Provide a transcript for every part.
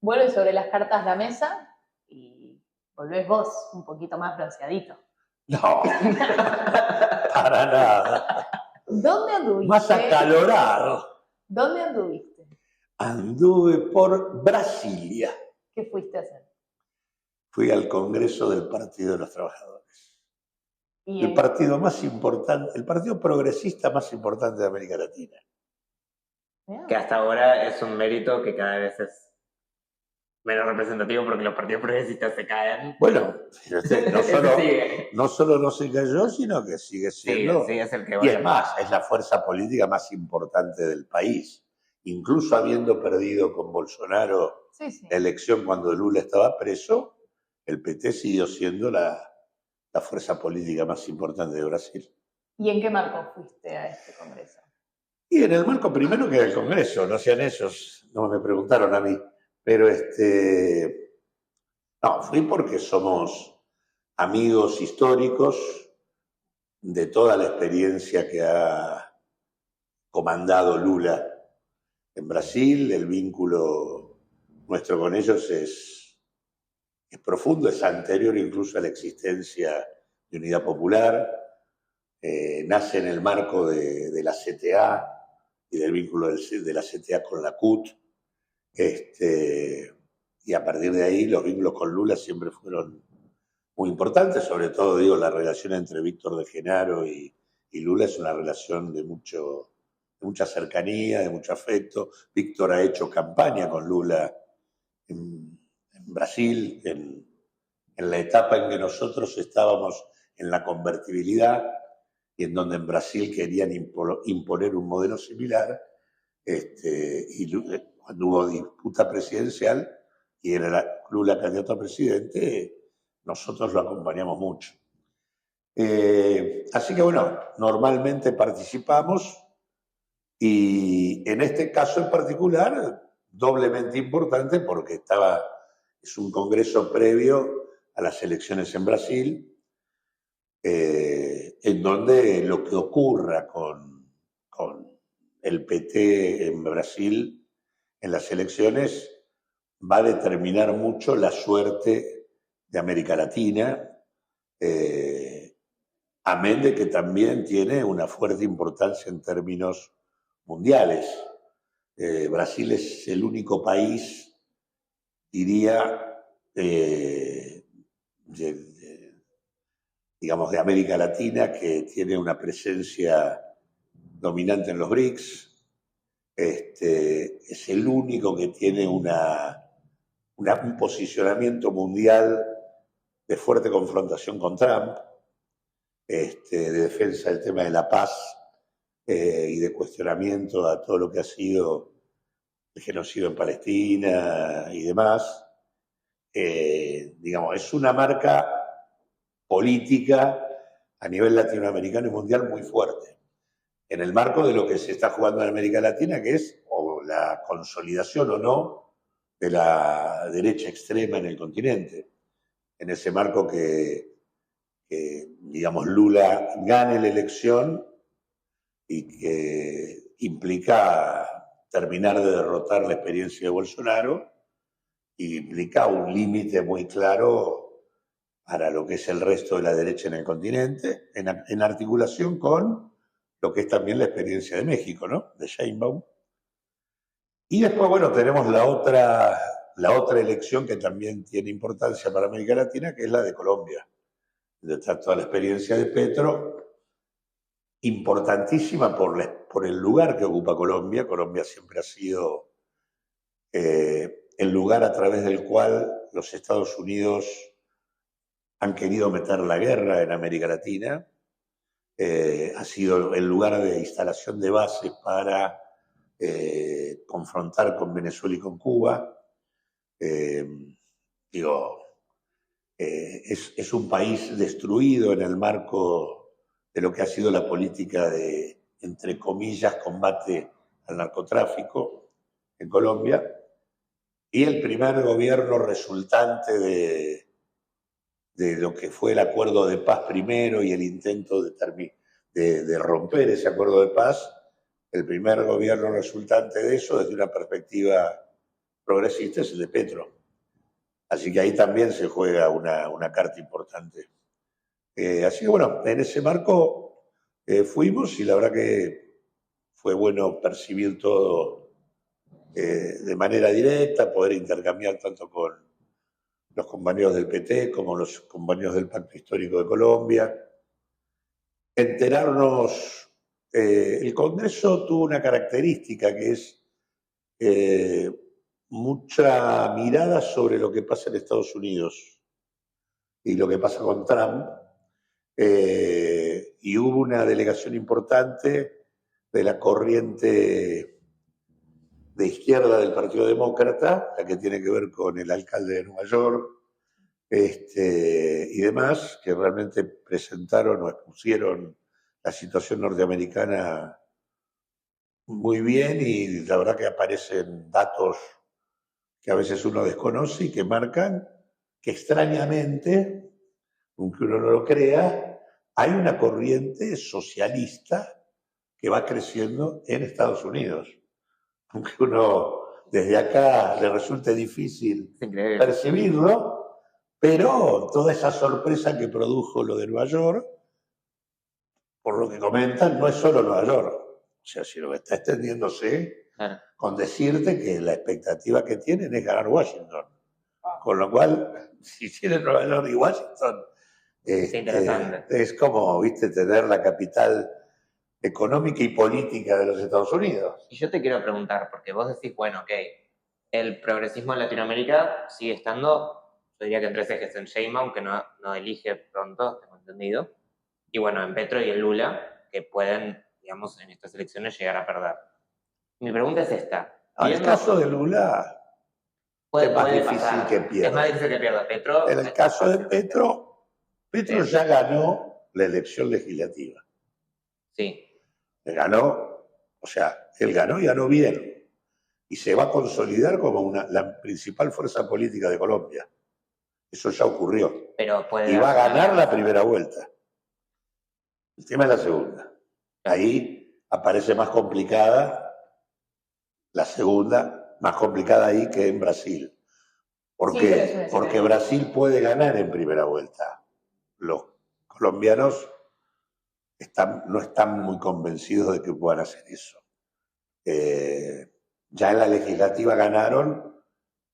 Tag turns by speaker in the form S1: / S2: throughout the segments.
S1: vuelve sobre las cartas la mesa y volvés vos un poquito más bronceadito.
S2: No, para nada.
S1: ¿Dónde anduviste?
S2: Más acalorado.
S1: ¿Dónde anduviste?
S2: Anduve por Brasilia.
S1: ¿Qué fuiste a hacer?
S2: Fui al Congreso del Partido de los Trabajadores.
S1: ¿Y
S2: El partido más importante, el partido progresista más importante de América Latina.
S3: Que hasta ahora es un mérito que cada vez es menos representativo porque los partidos progresistas se caen.
S2: Bueno, no solo no se cayó, sino que sigue siendo...
S3: Sí, es el que
S2: y es más, es la fuerza política más importante del país. Incluso habiendo perdido con Bolsonaro la elección cuando Lula estaba preso, el PT siguió siendo la fuerza política más importante de Brasil.
S1: ¿Y en qué marco fuiste a este congreso?
S2: Y en el marco primero que el Congreso, no sean ellos, no me preguntaron a mí, pero no, fui porque somos amigos históricos de toda la experiencia que ha comandado Lula en Brasil. El vínculo nuestro con ellos es profundo, es anterior incluso a la existencia de Unidad Popular. Nace en el marco de la CTA y del vínculo de la CTA con la CUT. Y a partir de ahí los vínculos con Lula siempre fueron muy importantes, sobre todo, digo, la relación entre Víctor de Genaro y Lula es una relación de mucha cercanía, de mucho afecto. Víctor ha hecho campaña con Lula en Brasil, en la etapa en que nosotros estábamos en la convertibilidad y en donde en Brasil querían imponer un modelo similar, y cuando hubo disputa presidencial y era Lula candidato a presidente, nosotros lo acompañamos mucho. Así que bueno, normalmente participamos y en este caso en particular, doblemente importante porque es un congreso previo a las elecciones en Brasil, en donde lo que ocurra con el PT en Brasil en las elecciones va a determinar mucho la suerte de América Latina, amén de que también tiene una fuerte importancia en términos mundiales. Brasil es el único país, diría, digamos, de América Latina que tiene una presencia dominante en los BRICS. Es el único que tiene un posicionamiento mundial de fuerte confrontación con Trump, de defensa del tema de la paz y de cuestionamiento a todo lo que ha sido el genocidio en Palestina y demás. Digamos, es una marca política a nivel latinoamericano y mundial muy fuerte, en el marco de lo que se está jugando en América Latina, que es o la consolidación o no de la derecha extrema en el continente. En ese marco que digamos, Lula gane la elección y que implica terminar de derrotar la experiencia de Bolsonaro y implica un límite muy claro para lo que es el resto de la derecha en el continente, en articulación con lo que es también la experiencia de México, ¿no? De Sheinbaum. Y después, bueno, tenemos la otra elección que también tiene importancia para América Latina, que es la de Colombia. Está toda la experiencia de Petro, importantísima por el lugar que ocupa Colombia. Colombia siempre ha sido el lugar a través del cual los Estados Unidos han querido meter la guerra en América Latina. Ha sido el lugar de instalación de bases para confrontar con Venezuela y con Cuba. Es un país destruido en el marco de lo que ha sido la política de, entre comillas, combate al narcotráfico en Colombia. Y el primer gobierno resultante de lo que fue el acuerdo de paz primero y el intento de romper ese acuerdo de paz, el primer gobierno resultante de eso, desde una perspectiva progresista es el de Petro. Así que ahí también se juega una carta importante. Así que bueno, en ese marco fuimos y la verdad que fue bueno percibir todo de manera directa, poder intercambiar tanto con los compañeros del PT como los compañeros del Pacto Histórico de Colombia. Enterarnos, el Congreso tuvo una característica que es mucha mirada sobre lo que pasa en Estados Unidos y lo que pasa con Trump. Y hubo una delegación importante de la corriente de izquierda del Partido Demócrata, la que tiene que ver con el alcalde de Nueva York, y demás, que realmente presentaron o expusieron la situación norteamericana muy bien, y la verdad que aparecen datos que a veces uno desconoce y que marcan que extrañamente, aunque uno no lo crea, hay una corriente socialista que va creciendo en Estados Unidos. Aunque uno desde acá le resulte difícil percibirlo, pero toda esa sorpresa que produjo lo de Nueva York, por lo que comentan, no es solo Nueva York. O sea, sino que está extendiéndose con decirte que la expectativa que tienen es ganar Washington. Con lo cual, si tienen Nueva York y Washington, es como, viste, tener la capital económica y política de los Estados Unidos.
S3: Y yo te quiero preguntar, porque vos decís, bueno, ok, el progresismo en Latinoamérica sigue estando, yo diría que en tres ejes, en Sheinbaum, que no elige pronto, tengo entendido, y bueno, en Petro y en Lula, que pueden, digamos, en estas elecciones llegar a perder. Mi pregunta es esta.
S2: En el caso de Lula, es más difícil que pierda.
S3: Es más difícil que pierda. Petro,
S2: en el caso de Petro, Petro ya ganó la elección legislativa.
S3: Sí.
S2: Ganó, o sea, él ganó y ganó bien. Y se va a consolidar como la principal fuerza política de Colombia. Eso ya ocurrió.
S3: Pero
S2: y va a ganar la primera vuelta. El tema es la segunda. Ahí aparece más complicada la segunda, más complicada ahí que en Brasil. ¿Por qué? Porque Brasil puede ganar en primera vuelta. Los colombianos no están muy convencidos de que puedan hacer eso. Ya en la legislativa ganaron,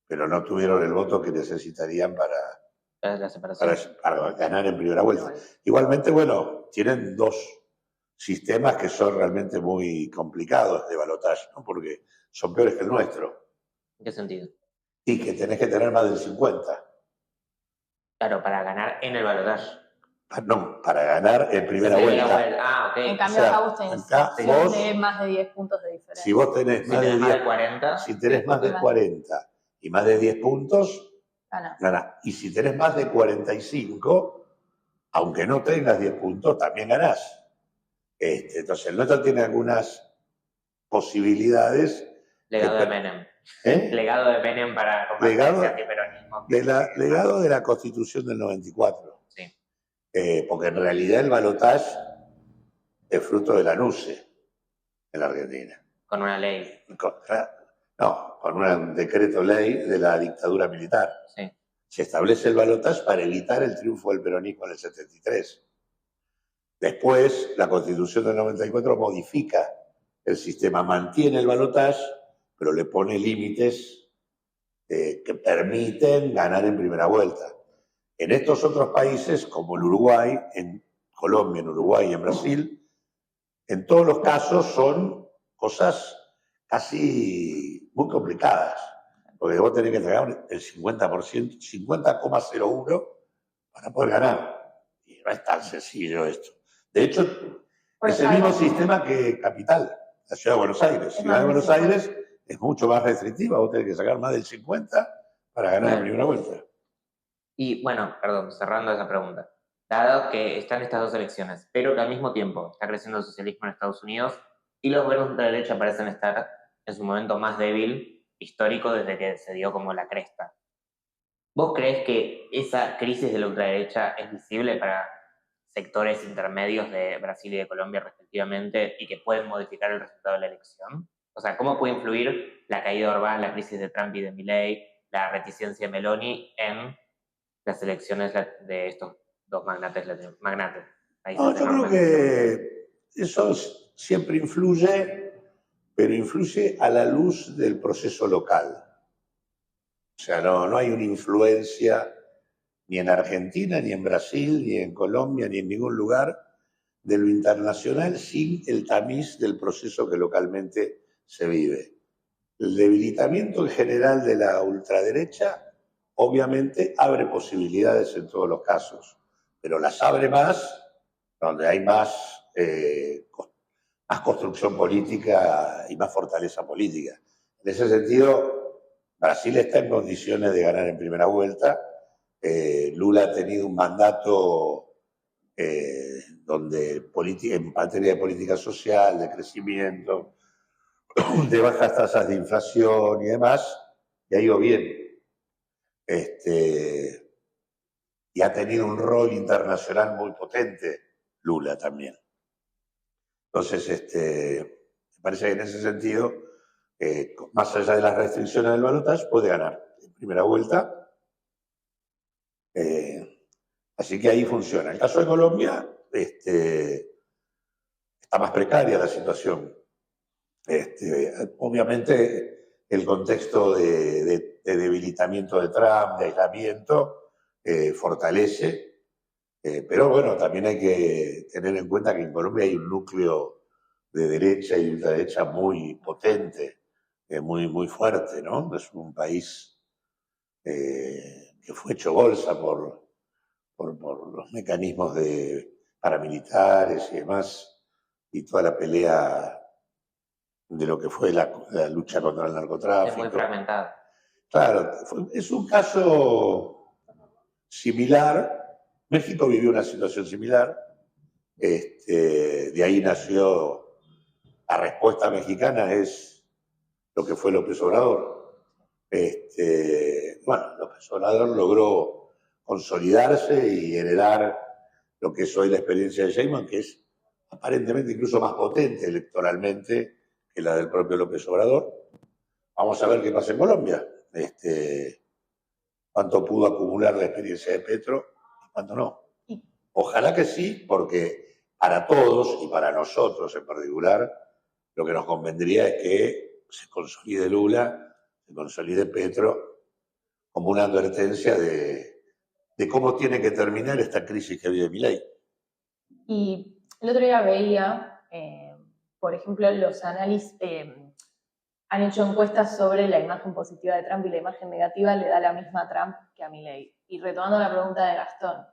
S2: pero no tuvieron el voto que necesitarían para ganar en primera vuelta. Igualmente, bueno, tienen dos sistemas que son realmente muy complicados de balotaje, ¿no? Porque son peores que el nuestro.
S3: ¿En qué sentido?
S2: Y que tenés que tener más del 50.
S3: Claro, para ganar en el balotaje.
S2: No, para ganar en primera vuelta.
S3: Ah, ok.
S1: En cambio, acá vos tenés más de 10 puntos de diferencia.
S2: Si vos tenés más de 10,
S3: 40,
S2: si tenés más de 40 y más de 10 puntos, ganás. Y si tenés más de 45, aunque no tengas 10 puntos, también ganás. Entonces, el nuestro tiene algunas posibilidades.
S3: Legado de Menem. Legado de Menem para combatir ese antiperonismo.
S2: Legado de la Constitución del 94.
S3: Sí.
S2: Porque en realidad el balotaje es fruto de la NUCE en la Argentina.
S3: Con una ley.
S2: Con un decreto ley de la dictadura militar.
S3: Sí.
S2: Se establece el balotaje para evitar el triunfo del peronismo en el 73. Después, la Constitución del 94 modifica el sistema, mantiene el balotaje, pero le pone límites que permiten ganar en primera vuelta. En estos otros países, como el Uruguay, en Colombia, en Uruguay y en Brasil, en todos los casos son cosas casi muy complicadas, porque vos tenés que entregar el 50%, 50,01 para poder ganar. Y no es tan sencillo esto. De hecho, es el mismo sistema que Capital, la Ciudad de Buenos Aires. Ciudad de Buenos Aires es mucho más restrictiva, vos tenés que sacar más del 50 para ganar en primera vuelta.
S3: Y bueno, perdón, cerrando esa pregunta. Dado que están estas dos elecciones, pero que al mismo tiempo está creciendo el socialismo en Estados Unidos y los gobiernos de ultraderecha parecen estar en su momento más débil histórico desde que se dio como la cresta. ¿Vos crees que esa crisis de la ultraderecha es visible para sectores intermedios de Brasil y de Colombia respectivamente y que pueden modificar el resultado de la elección? O sea, ¿cómo puede influir la caída de Orbán, la crisis de Trump y de Milei, la reticencia de Meloni en las elecciones de estos dos magnates, países
S2: No, yo creo
S3: enormes?
S2: que eso siempre influye, pero influye a la luz del proceso local. O sea, no hay una influencia ni en Argentina, ni en Brasil, ni en Colombia, ni en ningún lugar de lo internacional sin el tamiz del proceso que localmente se vive. El debilitamiento en general de la ultraderecha obviamente abre posibilidades en todos los casos, pero las abre más donde hay más construcción política y más fortaleza política. En ese sentido, Brasil está en condiciones de ganar en primera vuelta. Lula ha tenido un mandato donde en materia de política social, de crecimiento, de bajas tasas de inflación y demás, y ha ido bien. Y ha tenido un rol internacional muy potente, Lula también. Entonces, me parece que en ese sentido, más allá de las restricciones del balotaje, puede ganar en primera vuelta. Así que ahí funciona. En el caso de Colombia, está más precaria la situación. Obviamente, el contexto de debilitamiento de Trump, de aislamiento, fortalece. Pero bueno, también hay que tener en cuenta que en Colombia hay un núcleo de derecha y ultraderecha muy potente, muy, muy fuerte, ¿no? Es un país que fue hecho bolsa por los mecanismos paramilitares y demás, y toda la pelea de lo que fue la lucha contra el
S3: Es muy
S2: narcotráfico.
S3: fragmentado.
S2: Claro, es un caso similar. México vivió una situación similar. De ahí nació la respuesta mexicana, es lo que fue López Obrador. Bueno, López Obrador logró consolidarse y heredar lo que es hoy la experiencia de Sheinbaum, que es aparentemente incluso más potente electoralmente que la del propio López Obrador. Vamos a ver qué pasa en Colombia. Cuánto pudo acumular la experiencia de Petro y cuánto no. Ojalá que sí, porque para todos y para nosotros en particular, lo que nos convendría es que se consolide Lula, se consolide Petro, como una advertencia de cómo tiene que terminar esta crisis que vive Milei.
S1: Y el otro día veía, por ejemplo, los análisis, han hecho encuestas sobre la imagen positiva de Trump y la imagen negativa le da la misma a Trump que a Milei. Y retomando la pregunta de Gastón,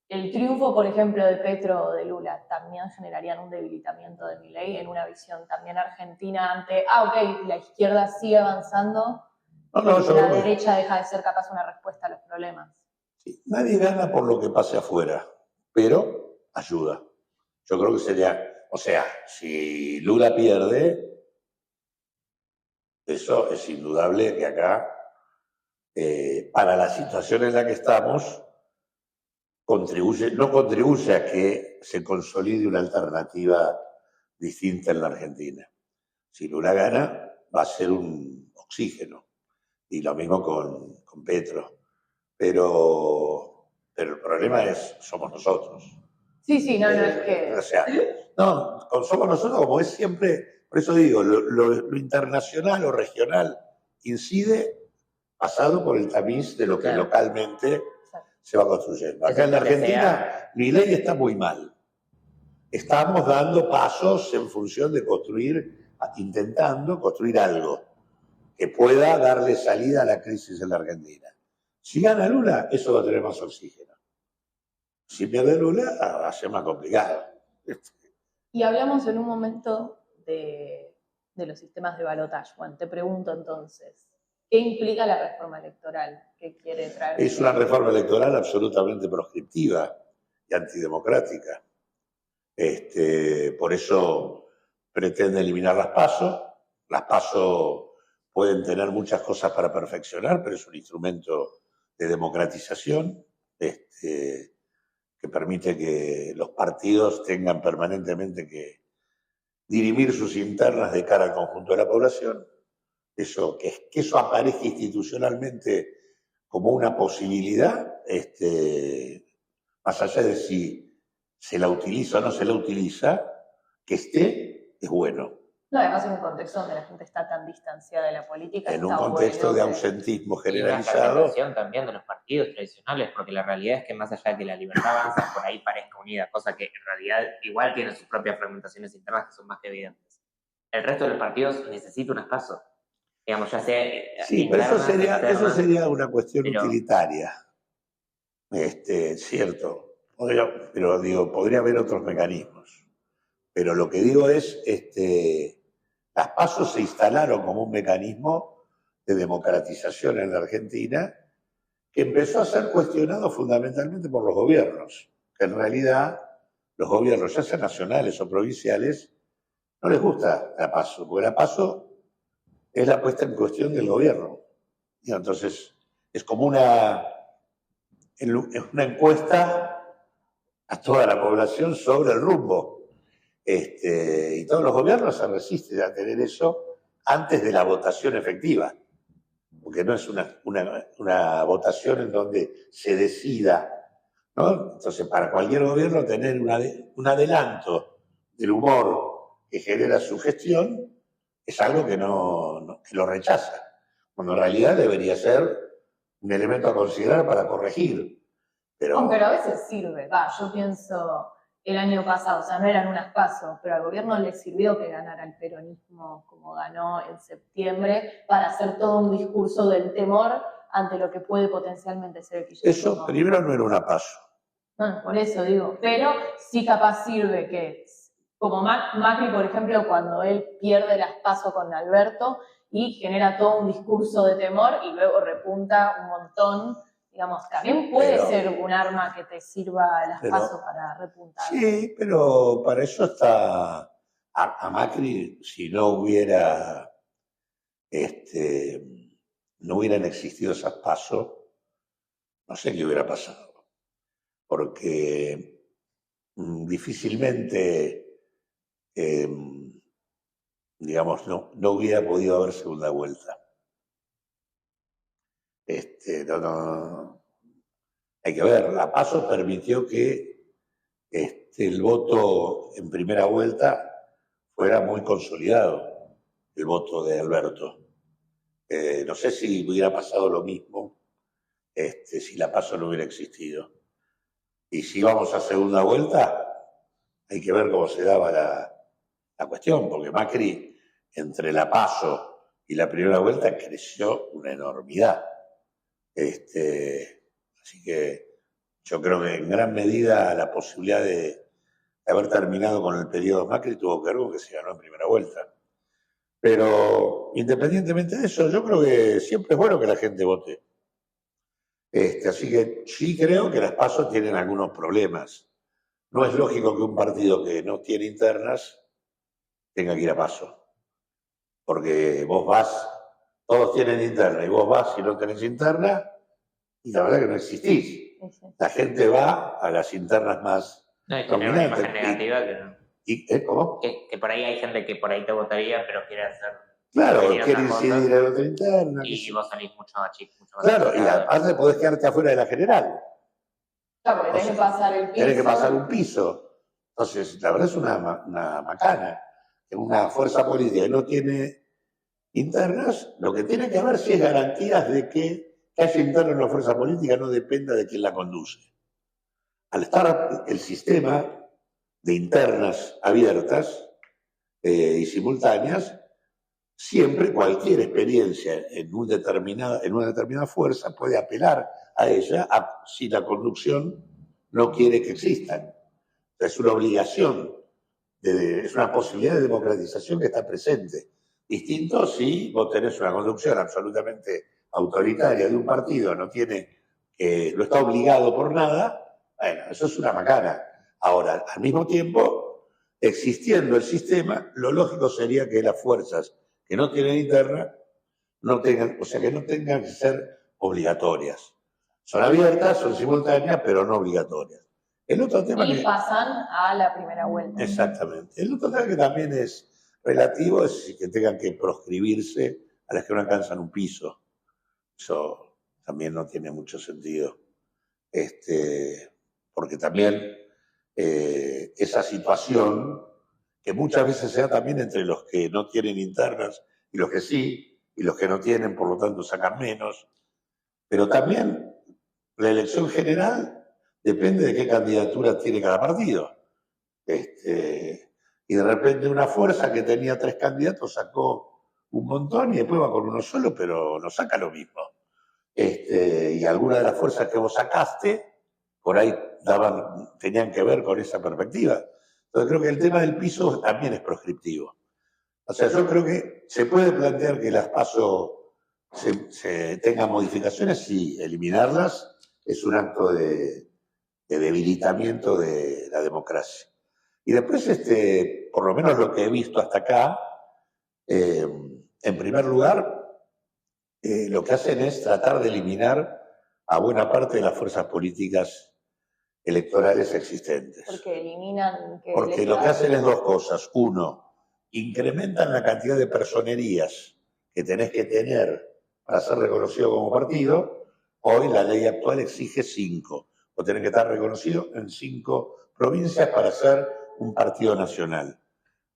S1: ¿el triunfo, por ejemplo, de Petro o de Lula también generarían un debilitamiento de Milei en una visión también argentina ante, ok, la izquierda sigue avanzando, la derecha deja de ser capaz de una respuesta a los problemas?
S2: Sí, nadie gana por lo que pase afuera, pero ayuda. Yo creo que sería, o sea, si Lula pierde, eso es indudable que acá, para la situación en la que estamos, no contribuye a que se consolide una alternativa distinta en la Argentina. Si Lula gana, va a ser un oxígeno. Y lo mismo con Petro. Pero el problema somos nosotros.
S1: Sí, no es que...
S2: O sea, no, somos nosotros como es siempre, por eso digo, lo internacional o regional incide pasado por el tamiz de lo que localmente se va construyendo. Acá en la Argentina, Milei está muy mal. Estamos dando pasos en función de intentando construir algo que pueda darle salida a la crisis en la Argentina. Si gana Lula, eso va a tener más oxígeno. Si pierde Lula, va a ser más complicado.
S1: Y hablamos en un momento de los sistemas de balotaje. Bueno, te pregunto entonces, ¿qué implica la reforma electoral que quiere traer?
S2: Es una reforma electoral absolutamente proscriptiva y antidemocrática. Por eso pretende eliminar las PASO. Las PASO pueden tener muchas cosas para perfeccionar, pero es un instrumento de democratización que permite que los partidos tengan permanentemente que dirimir sus internas de cara al conjunto de la población. Eso, que eso aparezca institucionalmente como una posibilidad, más allá de si se la utiliza o no se la utiliza, que esté, es bueno.
S1: No, además en un contexto donde la gente está tan distanciada de la política.
S2: En un contexto de ausentismo generalizado.
S3: Y una fragmentación también de los partidos tradicionales, porque la realidad es que más allá de que la libertad avanza, por ahí parezca unida, cosa que en realidad igual tiene sus propias fragmentaciones internas que son más que evidentes. El resto de los partidos necesita un espacio. Digamos, ya sea.
S2: Sí, pero eso sería una cuestión utilitaria. Cierto. Pero digo, podría haber otros mecanismos. Pero lo que digo es, las PASO se instalaron como un mecanismo de democratización en la Argentina que empezó a ser cuestionado fundamentalmente por los gobiernos, que en realidad los gobiernos, ya sean nacionales o provinciales, no les gusta la PASO, porque la PASO es la puesta en cuestión del gobierno. Y entonces es como una encuesta a toda la población sobre el rumbo. Y todos los gobiernos se resisten a tener eso antes de la votación efectiva, porque no es una votación en donde se decida, ¿no? Entonces, para cualquier gobierno tener un adelanto del humor que genera su gestión es algo que que lo rechaza, cuando en realidad debería ser un elemento a considerar para corregir. Pero
S1: a veces sirve. Yo pienso el año pasado, o sea, no eran unas PASO, pero al gobierno le sirvió que ganara el peronismo como ganó en septiembre para hacer todo un discurso del temor ante lo que puede potencialmente ser el kirchnerismo.
S2: Eso primero no era una PASO.
S1: No, por eso digo, pero sí capaz sirve que, como Macri, por ejemplo, cuando él pierde las PASO con Alberto y genera todo un discurso de temor y luego repunta un montón. Digamos, también puede ser un arma que te sirva a las PASO para repuntar.
S2: Sí, pero para eso está a Macri, si no hubieran existido esas PASO, no sé qué hubiera pasado. Porque difícilmente, digamos, no hubiera podido haber segunda vuelta. Hay que ver, la PASO permitió que el voto en primera vuelta fuera muy consolidado, el voto de Alberto. No sé si hubiera pasado lo mismo si la PASO no hubiera existido. Y si vamos a segunda vuelta, hay que ver cómo se daba la cuestión, porque Macri, entre la PASO y la primera vuelta, creció una enormidad. Así que yo creo que en gran medida la posibilidad de haber terminado con el periodo Macri tuvo que ver con que se ganó en primera vuelta. Pero independientemente de eso, yo creo que siempre es bueno que la gente vote. Así que sí creo que las PASO tienen algunos problemas. No es lógico que un partido que no tiene internas tenga que ir a PASO. Porque vos vas, todos tienen interna, y vos vas y no tenés interna, y la verdad que no existís. La gente va a las internas más
S3: tener una imagen negativa que no.
S2: ¿Cómo?
S3: Que por ahí hay gente que por ahí te votaría, pero quiere hacer.
S2: Claro, quiere incidir en otra interna.
S3: Y vos salís mucho más chico.
S2: Claro, y aparte podés quedarte afuera de la general.
S1: Claro, porque tenés que pasar el piso.
S2: Tenés que pasar un piso. Entonces, la verdad es una macana. Una fuerza política que no tiene internas, lo que tiene que haber sí es garantías de que haya interna en una fuerza política no dependa de quién la conduce. Al estar el sistema de internas abiertas y simultáneas, siempre cualquier experiencia en una determinada fuerza puede apelar a ella si la conducción no quiere que existan. Es una obligación, es una posibilidad de democratización que está presente. Distinto si vos tenés una conducción absolutamente autoritaria de un partido, no está obligado por nada, bueno, eso es una macana. Ahora, al mismo tiempo, existiendo el sistema, lo lógico sería que las fuerzas que no tienen interna que no tengan que ser obligatorias. Son abiertas, son simultáneas, pero no obligatorias. El otro tema
S1: Y
S2: que...
S1: pasan a la primera vuelta.
S2: Exactamente. El otro tema que también es relativo es que tengan que proscribirse a las que no alcanzan un piso. Eso también no tiene mucho sentido. Porque también esa situación, que muchas veces se da también entre los que no tienen internas y los que sí, y los que no tienen, por lo tanto, sacan menos. Pero también la elección general depende de qué candidatura tiene cada partido. Y de repente una fuerza que tenía 3 candidatos sacó un montón y después va con uno solo, pero no saca lo mismo. Y algunas de las fuerzas que vos sacaste, por ahí tenían que ver con esa perspectiva. Entonces creo que el tema del piso también es proscriptivo. O sea, yo creo que se puede plantear que las PASO se tengan modificaciones y eliminarlas es un acto de debilitamiento de la democracia. Y después, por lo menos lo que he visto hasta acá, en primer lugar, lo que hacen es tratar de eliminar a buena parte de las fuerzas políticas electorales existentes.
S1: Porque eliminan...
S2: Porque lo que hacen es 2 cosas. Uno, incrementan la cantidad de personerías que tenés que tener para ser reconocido como partido. Hoy la ley actual exige 5. O tenés que estar reconocido en 5 provincias para ser un partido nacional.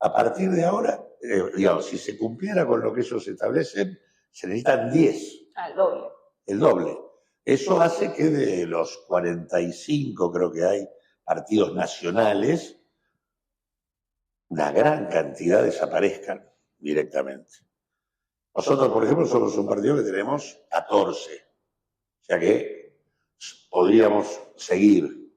S2: A partir de ahora, digamos, si se cumpliera con lo que ellos establecen, se necesitan 10.
S1: El doble.
S2: El doble. Eso hace que de los 45, creo que hay, partidos nacionales, una gran cantidad desaparezcan directamente. Nosotros, por ejemplo, somos un partido que tenemos 14. O sea que podríamos seguir.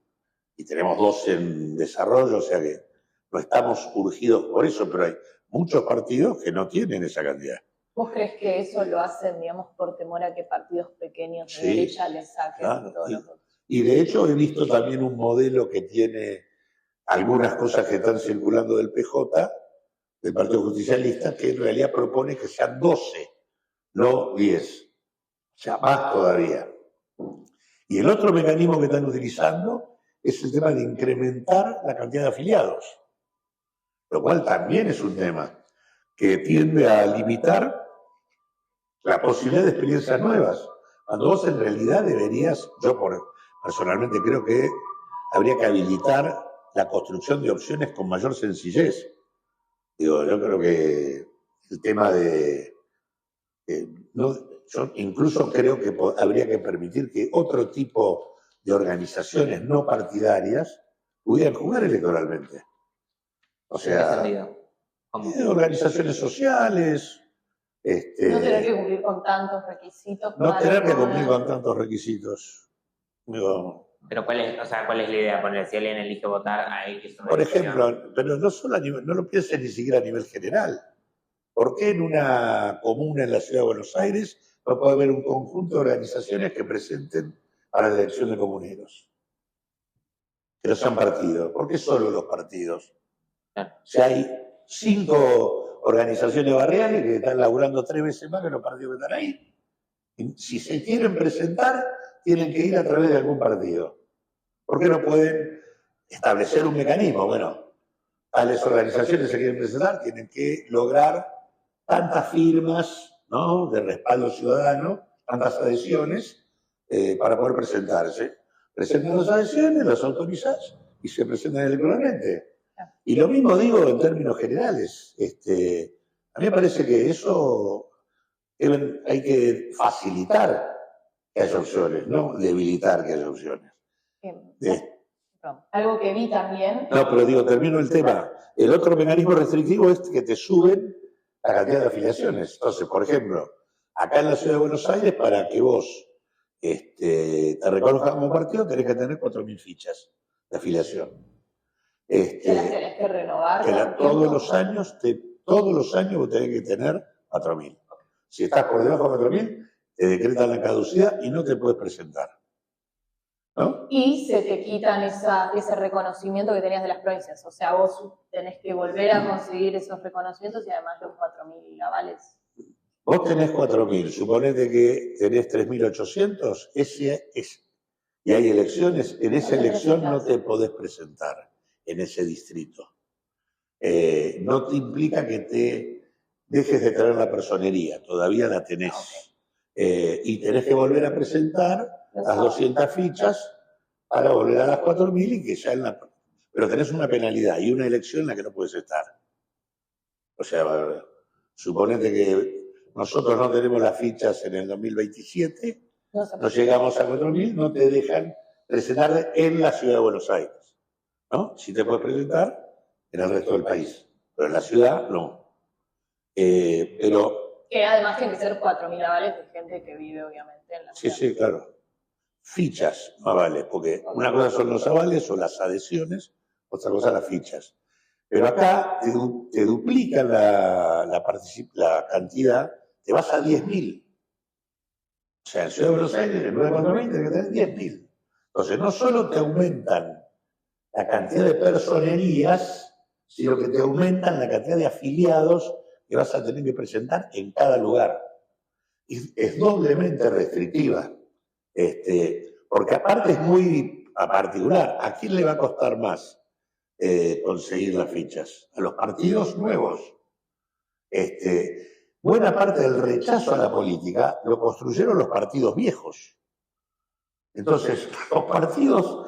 S2: Y tenemos 2 en desarrollo, o sea que no estamos urgidos por eso, pero hay muchos partidos que no tienen esa cantidad.
S1: ¿Vos crees que eso lo hacen, digamos, por temor a que partidos pequeños de derecha les saquen todos los votos?
S2: Y de hecho he visto también un modelo que tiene algunas cosas que están circulando del PJ, del Partido Justicialista, que en realidad propone que sean 12, no 10. O sea, más todavía. Y el otro mecanismo que están utilizando es el tema de incrementar la cantidad de afiliados, lo cual también es un tema que tiende a limitar la posibilidad de experiencias nuevas. Cuando vos en realidad deberías, personalmente creo que habría que habilitar la construcción de opciones con mayor sencillez. Yo creo que el tema yo incluso creo que habría que permitir que otro tipo de organizaciones no partidarias pudieran jugar electoralmente. O sea, organizaciones sociales.
S1: No tener que cumplir con tantos requisitos.
S2: No tener que cumplir con tantos requisitos. Digo,
S3: pero ¿cuál es la idea? Poner, si alguien elige votar a X.
S2: Por ejemplo, pero no solo a nivel, no lo pienses ni siquiera a nivel general. ¿Por qué en una comuna en la ciudad de Buenos Aires no puede haber un conjunto de organizaciones que presenten para la elección de comuneros? Que no sean partidos. ¿Por qué solo los partidos? Si hay 5 organizaciones barriales que están laburando 3 veces más que los partidos que están ahí. Si se quieren presentar, tienen que ir a través de algún partido. ¿Por qué no pueden establecer un mecanismo? Bueno, tales organizaciones se quieren presentar, tienen que lograr tantas firmas, ¿no?, de respaldo ciudadano, tantas adhesiones para poder presentarse. Presentan las adhesiones, las autorizás y se presentan electoralmente. Y lo mismo digo en términos generales. A mí me parece que eso hay que facilitar que haya opciones, no debilitar que haya opciones.
S1: Algo que vi también...
S2: No, pero digo, termino el tema. El otro mecanismo restrictivo es que te suben la cantidad de afiliaciones. Entonces, por ejemplo, acá en la ciudad de Buenos Aires, para que vos te reconozcan como partido, tenés que tener 4.000 fichas de afiliación.
S1: Que las tenés que renovar.
S2: Todos los años vos tenés que tener 4.000. Si estás por debajo de 4.000, te decretan la caducidad y no te puedes presentar. ¿No?
S1: Y se te quitan ese reconocimiento que tenías de las provincias. O sea, vos tenés que volver a conseguir esos reconocimientos y además los 4.000 avales.
S2: Vos tenés 4.000, suponete que tenés 3.800, ese es y hay elecciones, en esa elección no te podés presentar en ese distrito. No te implica que te dejes de tener la personería, todavía la tenés. Y tenés que volver a presentar las 200 fichas para volver a las 4.000 y que ya en la... Pero tenés una penalidad y una elección en la que no puedes estar. O sea, suponete que nosotros no tenemos las fichas en el 2027, no llegamos a 4.000, no te dejan presentar en la ciudad de Buenos Aires, ¿no? Sí te puedes presentar en el resto del país, pero en la ciudad no. Pero...
S1: Que además tiene que ser 4.000 avales de gente que vive obviamente en la ciudad.
S2: Sí, claro. Fichas, avales, porque una cosa son los avales o las adhesiones, otra cosa las fichas. Pero acá te duplican la cantidad, te vas a 10.000. O sea, en Ciudad de Buenos Aires, en 9.420, tenés que tener 10.000. Entonces, no solo te aumentan la cantidad de personerías, sino que te aumentan la cantidad de afiliados que vas a tener que presentar en cada lugar. Y es doblemente restrictiva. Porque aparte es muy particular. ¿A quién le va a costar más conseguir las fichas? A los partidos nuevos. Buena parte del rechazo a la política lo construyeron los partidos viejos. Entonces, los partidos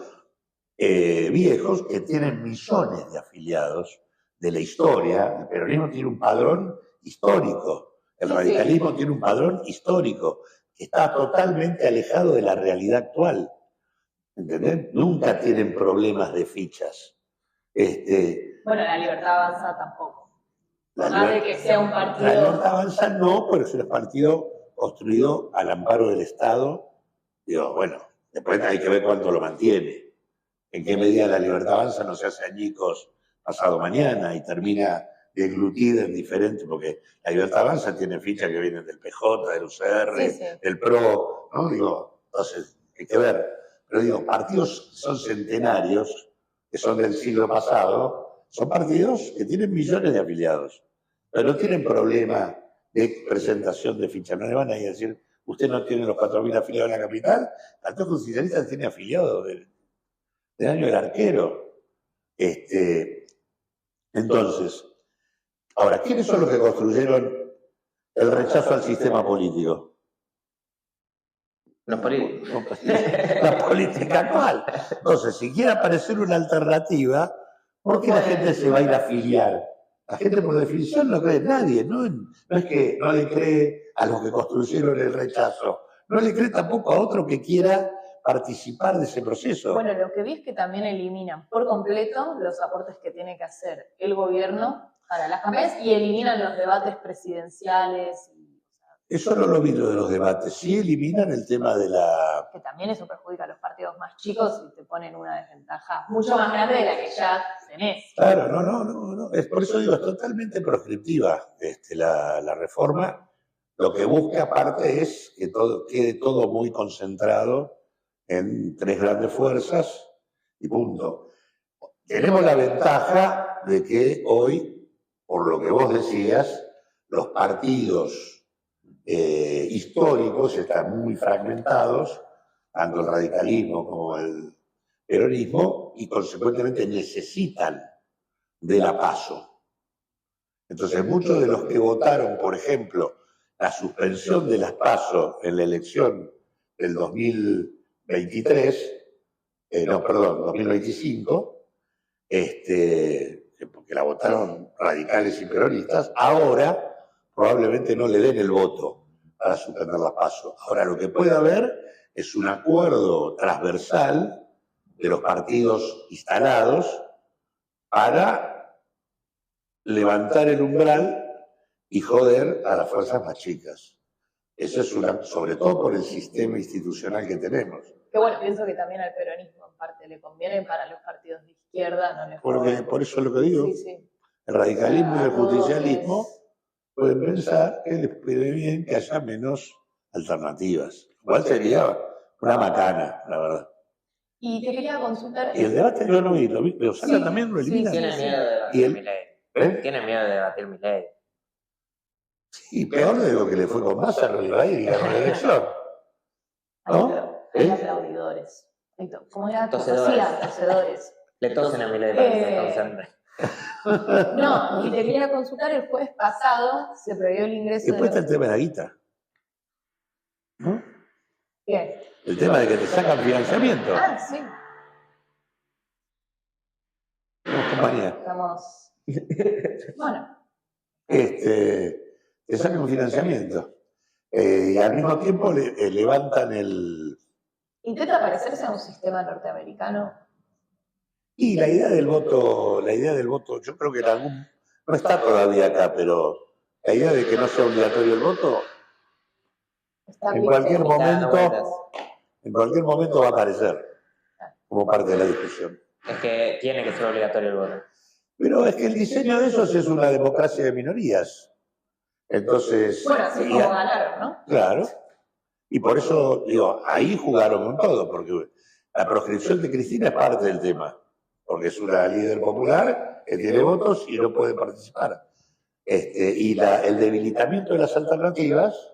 S2: viejos que tienen millones de afiliados de la historia, el peronismo tiene un padrón histórico, el radicalismo tiene un padrón histórico, que está totalmente alejado de la realidad actual. ¿Entendés? Nunca tienen problemas de fichas.
S1: Bueno, la Libertad Avanza tampoco. Más de que sea un partido...
S2: La Libertad Avanza no, pero es un partido construido al amparo del Estado. Digo, bueno, después hay que ver cuánto lo mantiene. En qué medida la Libertad Avanza no se hace añicos pasado mañana y termina deglutida en diferentes, porque la Libertad Avanza tiene fichas que vienen del PJ, del UCR, del PRO, ¿no? Digo, entonces hay que ver. Pero digo, partidos que son centenarios, que son del siglo pasado, son partidos que tienen millones de afiliados, pero no tienen problema de presentación de fichas. No le van a ir a decir, usted no tiene los 4.000 afiliados en la capital, el Partido Justicialista tiene afiliados del año del arquero. Entonces, ahora, ¿quiénes son los que construyeron el rechazo al sistema político?
S3: Los políticos.
S2: La política actual. Entonces, si quiere aparecer una alternativa, ¿por qué la gente se va a ir a afiliar? La gente, por definición, no cree en nadie. No es que no le cree a los que construyeron el rechazo. No le cree tampoco a otro que quiera participar de ese proceso.
S1: Bueno, lo que vi es que también eliminan por completo los aportes que tiene que hacer el gobierno para las campañas y eliminan los debates presidenciales.
S2: Eso no lo vi lo de los debates. Sí eliminan el tema de la...
S1: Que también eso perjudica a los partidos más chicos y te ponen una desventaja mucho más grande de la que ya tenés.
S2: Claro, no. Es por eso digo, es totalmente proscriptiva la reforma. Lo que busca aparte es que quede todo muy concentrado en 3 grandes fuerzas y punto. Tenemos la ventaja de que hoy, por lo que vos decías, los partidos históricos están muy fragmentados, tanto el radicalismo como el peronismo, y consecuentemente necesitan de la PASO. Entonces, muchos de los que votaron, por ejemplo, la suspensión de las PASO en la elección del 2025, porque la votaron radicales y peronistas, ahora probablemente no le den el voto para suspender las PASO. Ahora, lo que puede haber es un acuerdo transversal de los partidos instalados para levantar el umbral y joder a las fuerzas más chicas. Eso es sobre todo por el sistema institucional que tenemos.
S1: Que bueno, pienso que también al peronismo en parte le conviene, para los partidos de izquierda no les conviene.
S2: Por eso es lo que digo.
S1: Sí.
S2: El radicalismo y el justicialismo pueden pensar que les puede bien que haya menos alternativas. Igual sería una macana, la verdad.
S1: Y te quería consultar...
S2: Y el debate yo no vi, pero Sala también lo elimina.
S3: Tienen miedo de debatir mi ley. Tienen miedo de debatir mi ley.
S2: Sí, peor de lo que le fue con Massa, no le va a ir y ganó la elección.
S1: ¿No? Hay aplaudidores. ¿Cómo era?
S3: Tosedores.
S1: Tosedores.
S3: Le tosen a Milei para que se concentre.
S1: No, y te quería consultar, el jueves pasado se prohibió el ingreso
S2: Después está
S1: de
S2: el tema de la guita, ¿no?
S1: ¿Qué?
S2: El tema de que te sacan financiamiento.
S1: Ah, sí.
S2: Compañía.
S1: Estamos... Bueno.
S2: Te sacan un financiamiento. Y al mismo tiempo levantan el...
S1: ¿Intenta parecerse a un sistema norteamericano?
S2: Y la idea del voto, yo creo que en algún... No está todavía acá, pero la idea de que no sea obligatorio el voto, en cualquier momento va a aparecer como parte de la discusión.
S3: Es que tiene que ser obligatorio el voto.
S2: Pero es que el diseño de esos es una democracia de minorías. Entonces...
S1: Bueno, así como ganaron, ¿no?
S2: Claro. Y por eso, digo, ahí jugaron con todo, porque la proscripción de Cristina es parte del tema, porque es una líder popular que tiene votos y no puede participar. Y el debilitamiento de las alternativas,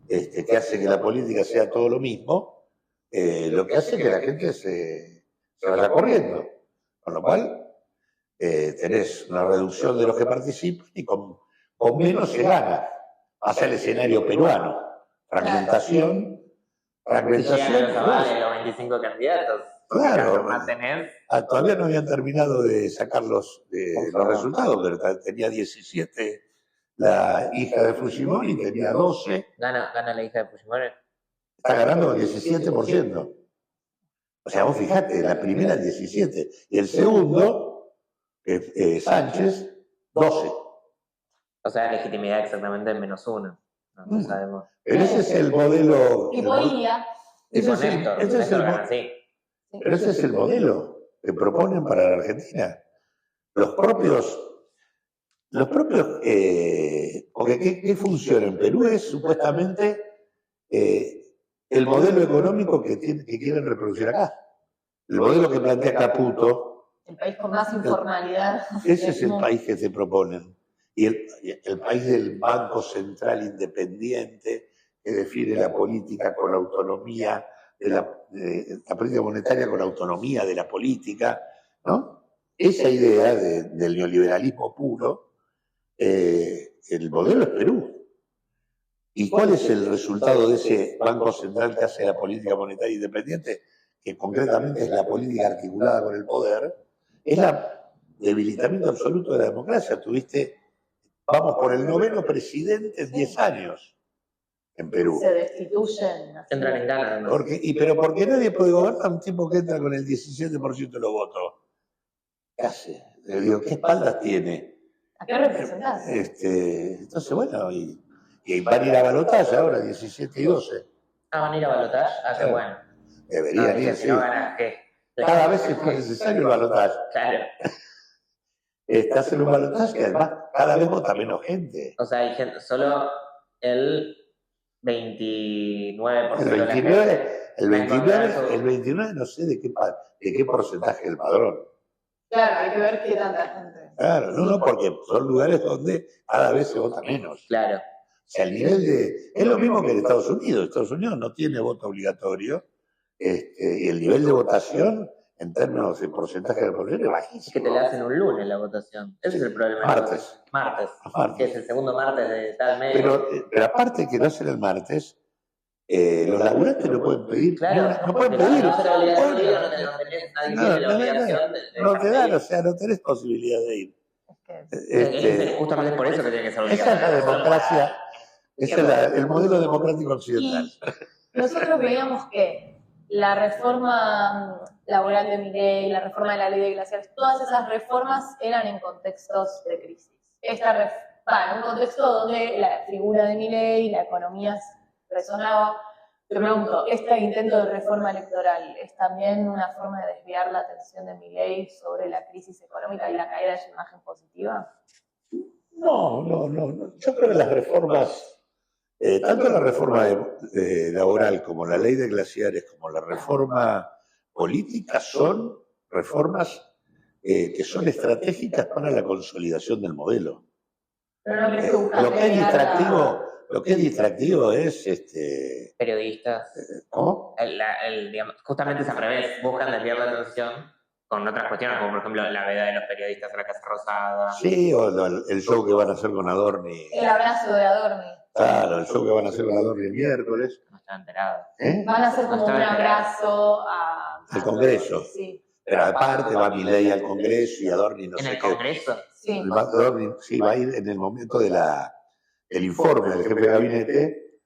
S2: que hace que la política sea todo lo mismo, lo que hace que la gente se vaya corriendo. Con lo cual, tenés una reducción de los que participan y con menos se gana. Pasa el escenario peruano. Fragmentación.
S3: Si llegan los avales, los 25 candidatos.
S2: Claro.
S3: Tenés...
S2: Todavía no habían terminado de sacar los resultados, pero tenía 17 la hija de Fujimori, tenía 12.
S3: ¿Gana la hija de Fujimori?
S2: Está ganando el 17%. O sea, vos fijate, la primera 17 y el segundo, Sánchez, 12.
S3: O sea, legitimidad exactamente -1. No sabemos.
S2: Pero ese es el modelo.
S1: Y podía.
S2: Ese es el modelo que proponen para la Argentina. Los propios. Porque ¿qué funciona en Perú? Es supuestamente el modelo económico que quieren reproducir acá. El modelo que plantea Caputo.
S1: El país con más informalidad.
S2: Ese es el país que se proponen. Y el país del Banco Central Independiente, que define la política con autonomía, la política monetaria con autonomía de la política, ¿no? Esa idea del neoliberalismo puro, el modelo es Perú. ¿Y cuál es el resultado de ese Banco Central que hace la política monetaria independiente, que concretamente es la política articulada con el poder? Es el debilitamiento absoluto de la democracia. Vamos por el 9º presidente en 10 años en Perú.
S1: Se destituyen.
S3: Entran en gana.
S2: Pero porque nadie puede gobernar un tipo que entra con el 17% de los votos. ¿Qué hace? Le digo, ¿qué espaldas tiene?
S1: ¿A qué representás?
S2: Entonces, bueno, y van a ir a balotaje ahora, 17 y 12.
S3: ¿Van a ir a balotaje? Qué bueno.
S2: Deberían ir,
S3: si no ganas, ¿qué?
S2: Cada vez es más necesario el balotaje.
S3: Claro.
S2: Hacen un balotaje que además cada vez vota menos gente.
S3: O sea, hay gente, solo el 29%.
S2: El 29 no sé de qué porcentaje del padrón.
S1: Claro, hay que ver qué tanta gente.
S2: Claro, no, porque son lugares donde cada vez se vota menos.
S3: Claro.
S2: O sea, el nivel es lo mismo que en Estados Unidos. Estados Unidos no tiene voto obligatorio y el nivel de votación en términos de porcentaje de la población es bajísimo.
S3: Es que te la hacen un lunes la votación. Ese es el problema. Martes. Que es el segundo martes de tal mes.
S2: Pero aparte que no hacen el martes, los laburantes no pueden pedir.
S3: Claro,
S2: no pueden pedir.
S3: No será obligatorio, nadie tiene la obligación de
S2: no te dan, o sea, no tenés posibilidad de ir.
S3: Justamente por eso que tiene que ser obligatorio.
S2: Esa es la democracia, ese es el modelo democrático occidental.
S1: Y nosotros veíamos que la reforma laboral de Milei, la reforma de la ley de glaciares, todas esas reformas eran en contextos de crisis. En un contexto donde la figura de Milei, la economía resonaba. Te pregunto, ¿este intento de reforma electoral es también una forma de desviar la atención de Milei sobre la crisis económica y la caída de su imagen positiva?
S2: No. Yo creo que las reformas, tanto la reforma laboral como la ley de glaciares, como la reforma política, son reformas que son estratégicas para la consolidación del modelo.
S1: Pero no crees que
S2: Lo que es distractivo, Lo que es distractivo es
S3: Periodistas.
S2: ¿cómo?
S3: Digamos, justamente es al revés, buscan desviar la atención con otras cuestiones, como por ejemplo la veda de los periodistas a la Casa Rosada.
S2: Sí, o el show que van a hacer con Adorni.
S1: El abrazo de Adorni.
S2: Claro, el show que van a hacer con Adorni el miércoles.
S3: No estaba enterado.
S1: Van a hacer como un abrazo
S2: al Congreso.
S1: Sí.
S2: Pero aparte va Milei al Congreso y Adorni no
S3: ¿En
S2: sé
S3: el
S2: qué.
S3: Congreso?
S1: Sí.
S2: Adorni sí va a ir en el momento del informe del jefe de gabinete.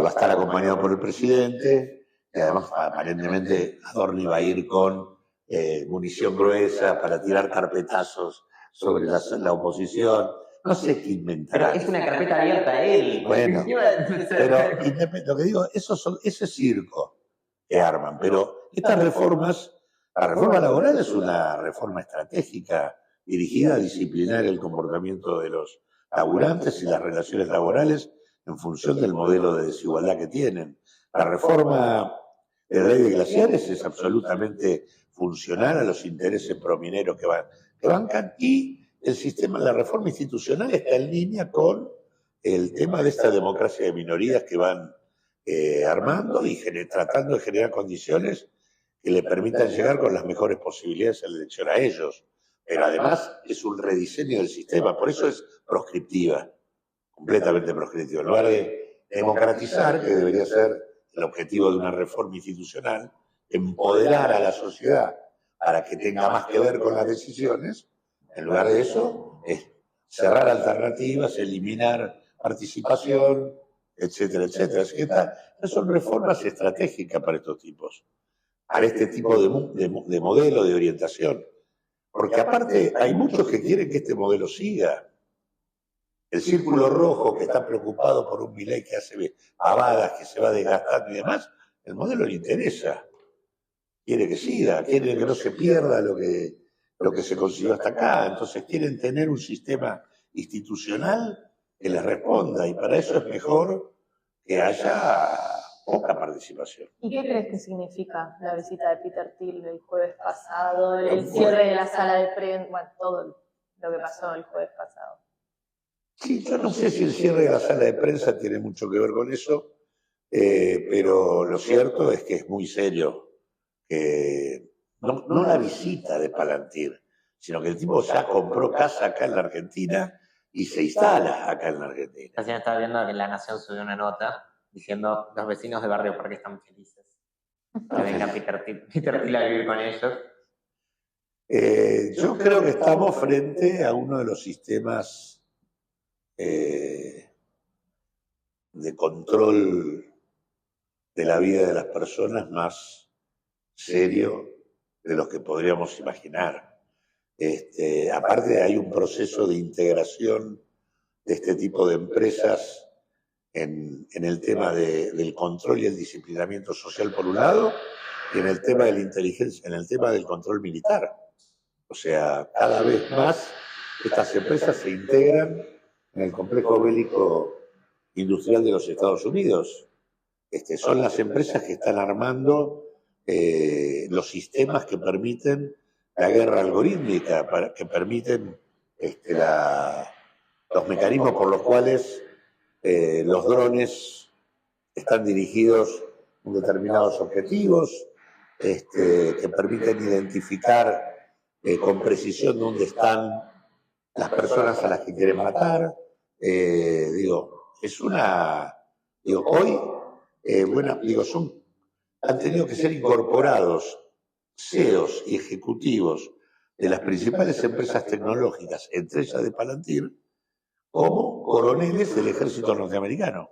S2: Va a estar acompañado por el presidente y además aparentemente Adorni va a ir con munición gruesa para tirar carpetazos sobre la oposición. No sé qué inventará.
S3: Pero es una carpeta abierta a él.
S2: Bueno, pero lo que digo, eso es circo que arman, pero estas reformas, la reforma laboral es una reforma estratégica dirigida a disciplinar el comportamiento de los laburantes y las relaciones laborales en función del modelo de desigualdad que tienen. La reforma de la ley de glaciares es absolutamente funcional a los intereses promineros que bancan y la reforma institucional está en línea con el tema de esta democracia de minorías que van armando y tratando de generar condiciones que le permitan llegar con las mejores posibilidades a la elección a ellos. Pero además es un rediseño del sistema, por eso es proscriptiva, completamente proscriptiva. En lugar de democratizar, que debería ser el objetivo de una reforma institucional, empoderar a la sociedad para que tenga más que ver con las decisiones, en lugar de eso es cerrar alternativas, eliminar participación, etcétera, etcétera. Así que estas son reformas estratégicas para estos tipos, para este tipo de modelo de orientación. Porque aparte hay muchos que quieren que este modelo siga. El círculo rojo que está preocupado por un Milei que hace pavadas, que se va desgastando y demás, el modelo le interesa. Quiere que siga, quiere que no se pierda lo que se consiguió hasta acá. Entonces quieren tener un sistema institucional que les responda y para eso es mejor que haya poca participación.
S1: ¿Y qué crees que significa la visita de Peter Thiel el jueves pasado, el cierre de la sala de prensa, bueno, todo lo que pasó el jueves pasado?
S2: Sí, yo no sé si el cierre de la sala de prensa tiene mucho que ver con eso, pero lo cierto es que es muy serio. No la visita de Palantir, sino que el tipo ya compró casa acá en la Argentina y se instala acá en la Argentina.
S3: Recién estaba viendo que La Nación subió una nota diciendo los vecinos de Barrio Parque están felices. Que venga Peter Thiel a vivir con ellos.
S2: Yo creo que estamos frente a uno de los sistemas de control de la vida de las personas más serio de los que podríamos imaginar. Aparte hay un proceso de integración de este tipo de empresas en el tema del control y el disciplinamiento social por un lado, y en el tema de la inteligencia, en el tema del control militar. O sea, cada vez más estas empresas se integran en el complejo bélico industrial de los Estados Unidos. Son las empresas que están armando los sistemas que permiten la guerra algorítmica, que permiten los mecanismos por los cuales los drones están dirigidos a determinados objetivos, que permiten identificar con precisión dónde están las personas a las que quieren matar. Hoy, han tenido que ser incorporados CEOs y ejecutivos de las principales empresas tecnológicas, entre ellas de Palantir, como coroneles del ejército norteamericano.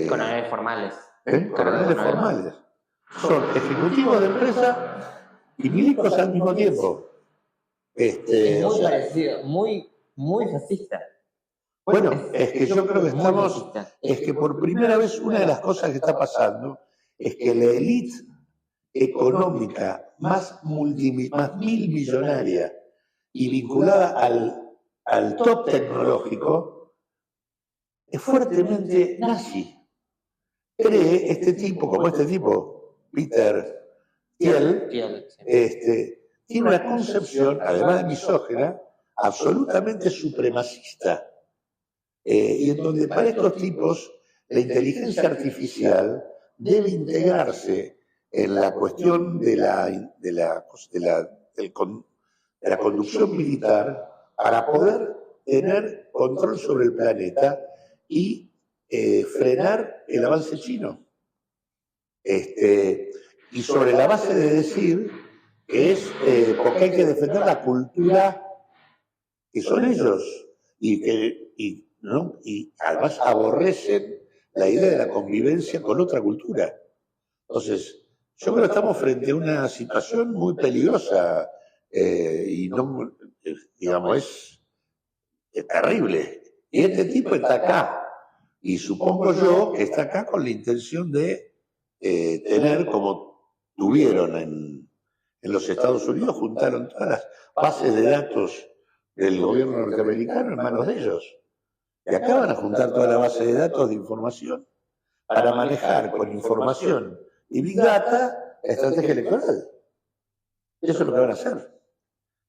S3: Coroneles formales.
S2: Coroneles formales. Son ejecutivos de empresa y milicos al mismo tiempo.
S3: Es muy parecido, muy fascista.
S2: Bueno, es que yo creo que es que por primera vez una de las cosas que está pasando es que la élite económica más millonaria y vinculada al top tecnológico es fuertemente nazi. Cree como este tipo, Peter Thiel, tiene una concepción, además de misógina, absolutamente supremacista y en donde para estos tipos la inteligencia artificial debe integrarse en la cuestión de la conducción militar para poder tener control sobre el planeta y frenar el avance chino. Y sobre la base de decir que es porque hay que defender la cultura que son ellos y además aborrecen la idea de la convivencia con otra cultura. Entonces, yo creo que estamos frente a una situación muy peligrosa y no, digamos, es terrible. Y este tipo está acá. Y supongo yo que está acá con la intención de tener, como tuvieron en los Estados Unidos, juntaron todas las bases de datos del gobierno norteamericano en manos de ellos. Y acá van a juntar toda la base de datos de información para manejar con información y Big Data la estrategia electoral. Eso es lo que van a hacer.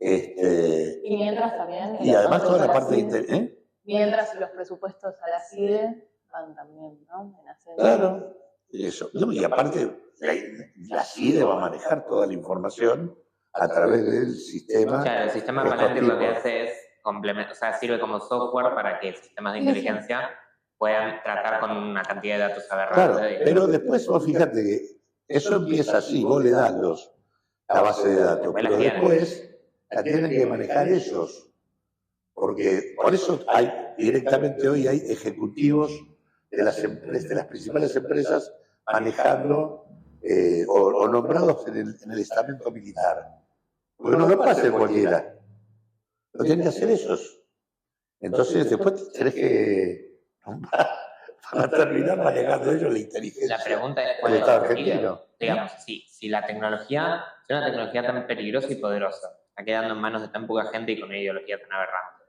S1: Y mientras también...
S2: Y además toda la parte de...
S1: Mientras los presupuestos a la CIDE van también, ¿no?
S2: Claro, eso. Y aparte, la CIDE va a manejar toda la información a través del sistema.
S3: Claro, el sistema Palantir lo que hace es sirve como software para que sistemas de inteligencia puedan tratar con una cantidad de datos aberrantes.
S2: Claro, pero después vos fíjate que eso empieza así, vos le das la base de datos, pero después la tienen que manejar ellos. Porque por eso directamente hoy hay ejecutivos de las principales empresas manejando o nombrados en el estamento militar. Porque no lo pasa cualquiera. Lo tienen que hacer ellos. Entonces después tenés que van a terminar manejando ellos la inteligencia.
S3: La pregunta es cuál es el sentido. Digamos, si la tecnología es una tecnología tan peligrosa y poderosa, está quedando en manos de tan poca gente y con una ideología tan aberrante.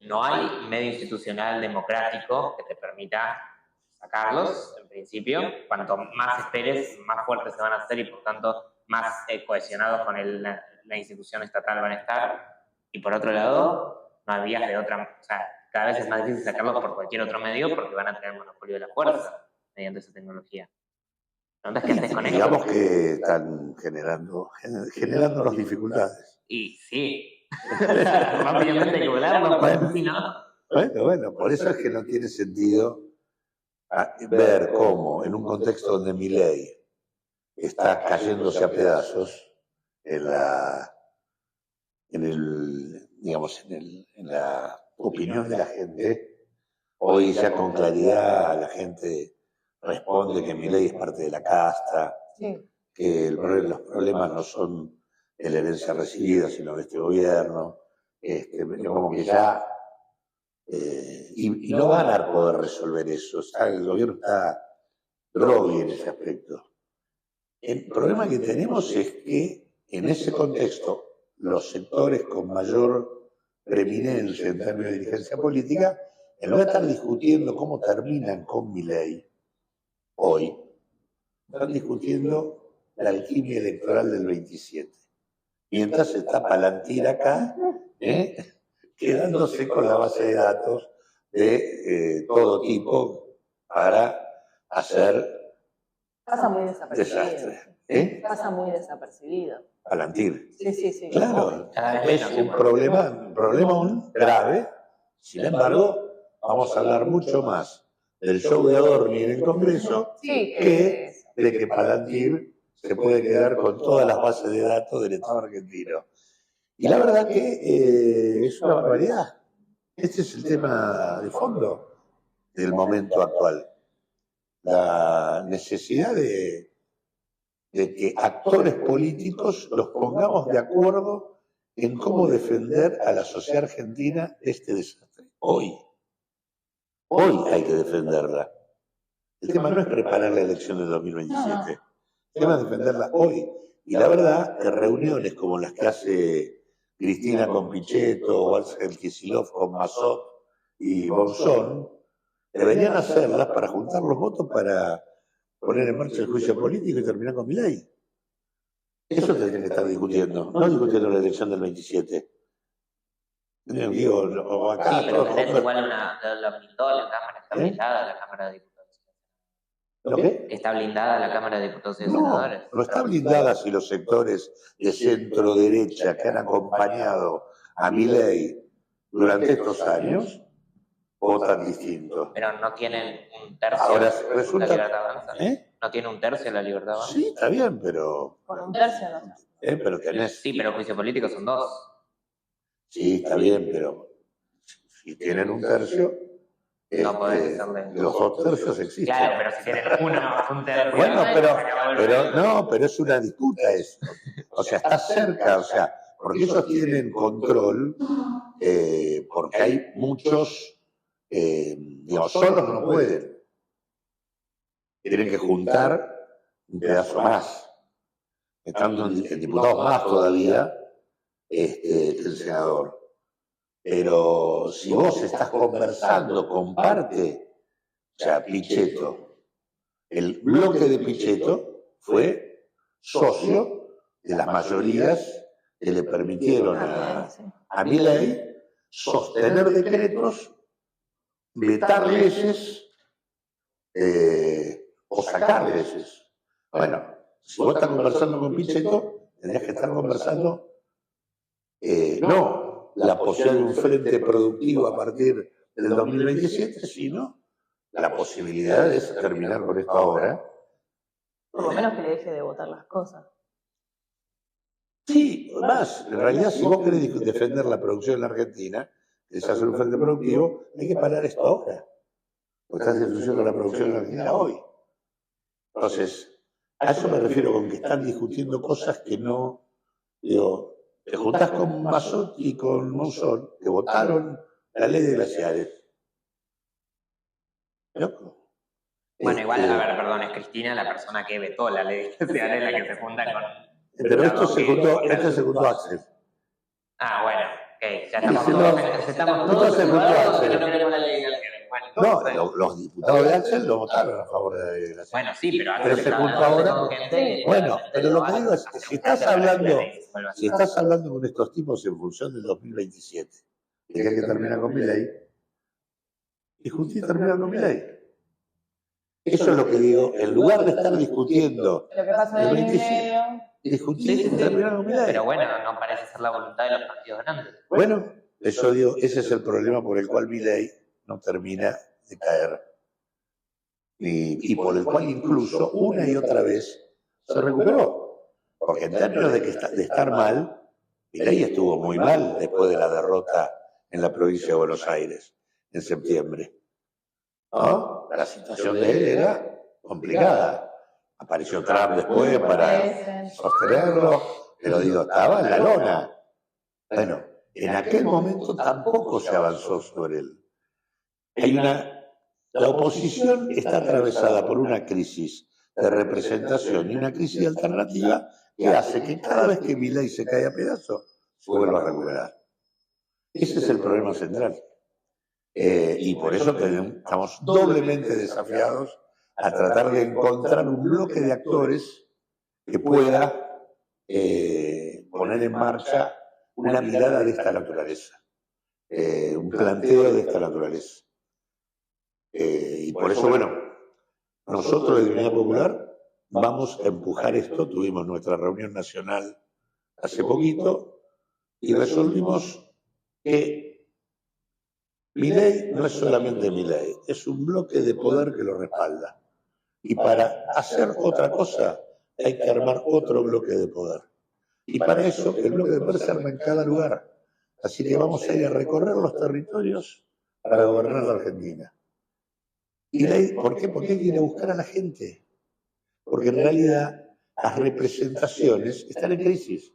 S3: No hay medio institucional democrático que te permita sacarlos, en principio. Cuanto más esperes, más fuertes se van a hacer y por tanto más cohesionados con la institución estatal van a estar. Y por otro lado, no hay vías de otra... O sea, cada vez es más difícil sacarlos por cualquier otro medio porque van a tener monopolio de la fuerza mediante esa tecnología. ¿Qué haces con esto?
S2: Digamos que están generando las dificultades.
S3: Y sí. Rápidamente hay que volarlo,
S2: Bueno, por eso es que no tiene sentido ver cómo en un contexto donde Milei está cayéndose a pedazos en la opinión de la gente, hoy ya con claridad la gente responde que Milei es parte de la casta, que los problemas no son de la herencia recibida, sino de este gobierno, como que ya... y no van a poder resolver eso. O sea, el gobierno está groggy en ese aspecto. El problema que tenemos es que en ese contexto los sectores con mayor preeminencia en términos de dirigencia política, en lugar de estar discutiendo cómo terminan con Milei hoy, están discutiendo la alquimia electoral del 27. Mientras está Palantir acá, quedándose con la base de datos de todo tipo para hacer
S1: pasa muy desapercibido.
S2: Desastre.
S1: Pasa muy desapercibido.
S2: Palantir.
S1: Sí.
S2: Claro, es un problema grave. Sin embargo, vamos a hablar mucho más del show de Adorni en el Congreso que de que Palantir se puede quedar con todas las bases de datos del Estado argentino. Y la verdad que es una barbaridad. Este es el tema de fondo del momento actual. La necesidad de que actores políticos los pongamos de acuerdo en cómo defender a la sociedad argentina de este desastre. Hoy hay que defenderla. El tema no es preparar la elección de 2027. El tema es defenderla hoy. Y la verdad, que reuniones como las que hace Cristina con Pichetto o Axel Kicillof con Massot y Bolsón, deberían hacerlas para juntar los votos para poner en marcha el juicio político y terminar con Milei. Eso tendrían que estar discutiendo, no discutiendo la elección del 27. Digo, no, acá
S3: Sí, pero
S2: todos
S3: tenés
S2: juntos-
S3: igual la blindó, la Cámara está blindada, la Cámara de Diputados.
S2: ¿Lo qué?
S3: Está blindada la Cámara de Diputados y de
S2: No,
S3: Senadores.
S2: no está blindada si los sectores de centro derecha que han acompañado a Milei durante estos años votan distinto.
S3: Pero no tienen un tercio
S2: Ahora
S3: la
S2: resulta,
S3: Libertad Avanza.
S2: ¿eh?
S3: No tiene un tercio la Libertad Avanza.
S2: Sí, está bien, pero
S1: Con un tercio no.
S2: pero tenés,
S3: Sí, pero juicio político son 2.
S2: sí, está bien, pero si tienen un tercio,
S3: No podés hacerle.
S2: los 2 tercios existen.
S3: Claro, pero si tienen un tercio.
S2: Bueno,
S3: pero
S2: no, pero es una disputa eso. O sea, está cerca, o sea, porque ellos tienen control, porque hay muchos, digamos, solos no pueden. Tienen que juntar un pedazo más. Estando en diputados más todavía que el senador. Pero si vos estás conversando con parte, o sea, Pichetto, el bloque de Pichetto fue socio de las mayorías que le permitieron a Milei sostener decretos, vetar leyes o sacar leyes. Bueno, si vos estás conversando con Pichetto, tendrías que estar conversando, no la posibilidad de un frente productivo a partir del 2027, sino la posibilidad de terminar con esto ahora.
S1: Por lo menos que le deje de votar las cosas.
S2: Sí, más, en realidad si vos querés defender la producción en la Argentina, querés hacer un frente productivo, hay que parar esto ahora. Porque estás destruyendo la producción en la Argentina hoy. Entonces, a eso me refiero con que están discutiendo cosas que no, digo, te juntás con Mazzot y con Monzón, que votaron la ley de glaciares. ¿Loco?
S3: Bueno, igual, a ver, perdón, es Cristina la persona que vetó la ley glaciares, la que se junta con.
S2: Pero esto se juntó Axel.
S3: Ah, bueno, ok, ya
S2: Esto se juntó Axel.
S3: no queremos la ley glaciares. Bueno,
S2: No, los diputados de Axel lo votaron a favor de la ley de glaciares.
S3: bueno, sí, pero
S2: Pero se junta ahora. Bueno, pero lo que digo es que si estás hablando con estos tipos en función del 2027, de que hay que terminar con Milei, discutir y terminar con Milei. Eso es lo que digo, en lugar de estar discutiendo
S1: Lo que pasa
S2: el
S1: en el
S2: 27,
S1: medio.
S2: discutir y terminar con Milei.
S3: Pero bueno, no parece ser la voluntad de los partidos grandes.
S2: Bueno, eso digo, ese es el problema por el cual Milei no termina de caer. Y por el cual incluso una y otra vez se recuperó. Porque en términos de estar mal, Milei estuvo muy mal después de la derrota en la provincia de Buenos Aires en septiembre. ¿No? La situación de él era complicada. Apareció Trump después para sostenerlo, pero digo, estaba en la lona. Bueno, en aquel momento tampoco se avanzó sobre él. La oposición está atravesada por una crisis de representación y una crisis de alternativa que hace que cada vez que Milei se cae a pedazos, se vuelva a recuperar. Ese es el problema central. Y por eso estamos doblemente desafiados a tratar de encontrar un bloque de actores que pueda poner en marcha una mirada de esta naturaleza, un planteo de esta naturaleza. Y por eso, bueno, nosotros de Unidad Popular vamos a empujar esto. Tuvimos nuestra reunión nacional hace poquito y resolvimos que Milei no es solamente Milei, es un bloque de poder que lo respalda. Y para hacer otra cosa hay que armar otro bloque de poder. Y para eso el bloque de poder se arma en cada lugar. Así que vamos a ir a recorrer los territorios para gobernar la Argentina. ¿Y por qué? Porque hay que ir a buscar a la gente. Porque en realidad las representaciones están en crisis.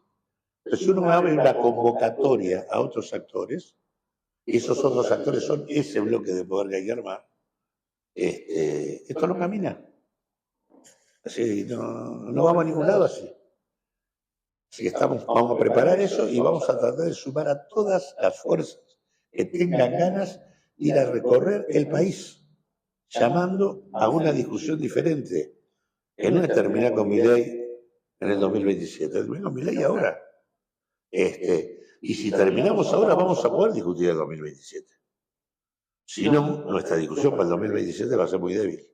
S2: Pero si uno abre una convocatoria a otros actores, y esos otros actores son ese bloque de poder que hay que armar, esto no camina. Así, no vamos a ningún lado así. Así que vamos a preparar eso y vamos a tratar de sumar a todas las fuerzas que tengan ganas de ir a recorrer el país, llamando a una discusión diferente, que no es terminar con Milei en el 2027, es terminar con Milei ahora. Y si terminamos ahora, vamos a poder discutir el 2027. Si no, nuestra discusión para el 2027 va a ser muy débil.